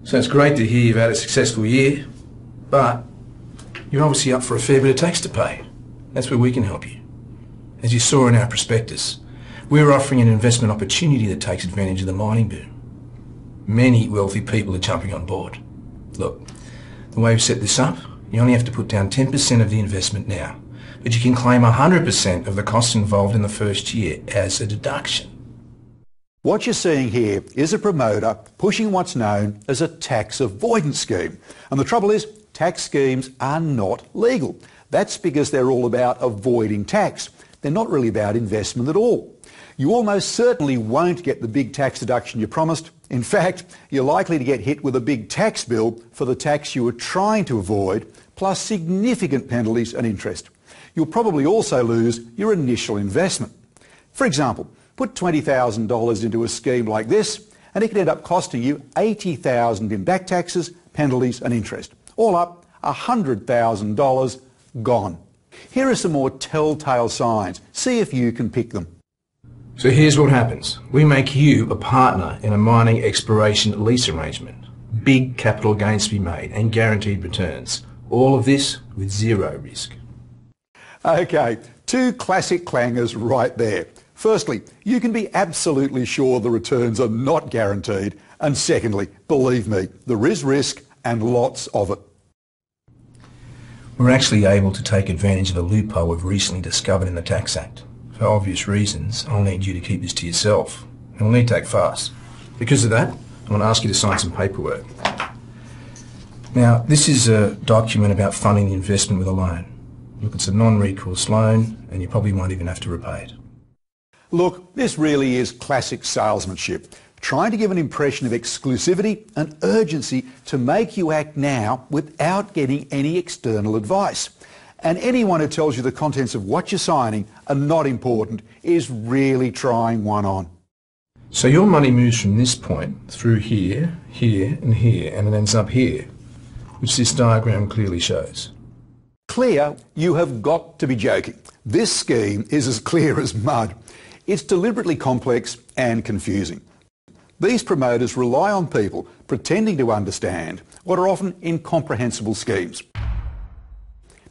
So it's great to hear you've had a successful year, but you're obviously up for a fair bit of tax to pay. That's where we can help you. As you saw in our prospectus, we're offering an investment opportunity that takes advantage of the mining boom. Many wealthy people are jumping on board. Look, the way we've set this up, you only have to put down 10% of the investment now, but you can claim 100% of the costs involved in the first year as a deduction. What you're seeing here is a promoter pushing what's known as a tax avoidance scheme. And the trouble is, tax schemes are not legal. That's because they're all about avoiding tax. They're not really about investment at all. You almost certainly won't get the big tax deduction you promised. In fact, you're likely to get hit with a big tax bill for the tax you were trying to avoid, plus significant penalties and interest. You'll probably also lose your initial investment. For example, put $20,000 into a scheme like this, and it could end up costing you $80,000 in back taxes, penalties and interest. All up, $100,000 gone. Here are some more telltale signs. See if you can pick them. So here's what happens. We make you a partner in a mining exploration lease arrangement. Big capital gains to be made and guaranteed returns. All of this with zero risk. Okay, two classic clangers right there. Firstly, you can be absolutely sure the returns are not guaranteed. And secondly, believe me, there is risk and lots of it. We're actually able to take advantage of a loophole we've recently discovered in the Tax Act. For obvious reasons, I'll need you to keep this to yourself, and we'll need to act fast. Because of that, I want to ask you to sign some paperwork. Now, this is a document about funding the investment with a loan. Look, it's a non-recourse loan, and you probably won't even have to repay it. Look, this really is classic salesmanship, trying to give an impression of exclusivity and urgency to make you act now without getting any external advice. And anyone who tells you the contents of what you're signing are not important is really trying one on. So your money moves from this point through here, here and here, and it ends up here, which this diagram clearly shows. Clear? You have got to be joking. This scheme is as clear as mud. It's deliberately complex and confusing. These promoters rely on people pretending to understand what are often incomprehensible schemes.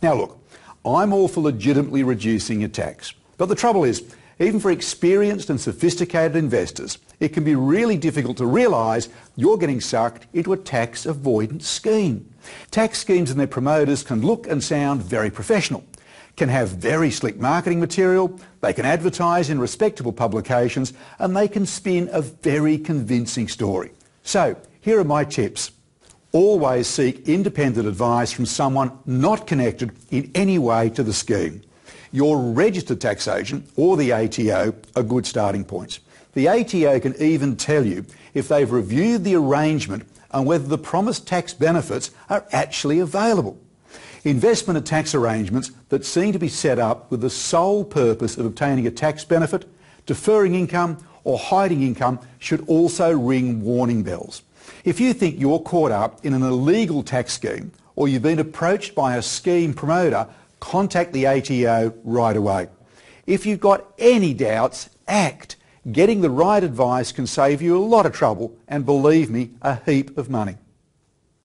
Now look, I'm all for legitimately reducing your tax. But the trouble is, even for experienced and sophisticated investors, it can be really difficult to realise you're getting sucked into a tax avoidance scheme. Tax schemes and their promoters can look and sound very professional, can have very slick marketing material, they can advertise in respectable publications, and they can spin a very convincing story. So, here are my tips. Always seek independent advice from someone not connected in any way to the scheme. Your registered tax agent or the ATO are good starting points. The ATO can even tell you if they've reviewed the arrangement and whether the promised tax benefits are actually available. Investment and tax arrangements that seem to be set up with the sole purpose of obtaining a tax benefit, deferring income or hiding income should also ring warning bells. If you think you're caught up in an illegal tax scheme or you've been approached by a scheme promoter, contact the ATO right away. If you've got any doubts, act. Getting the right advice can save you a lot of trouble and, believe me, a heap of money.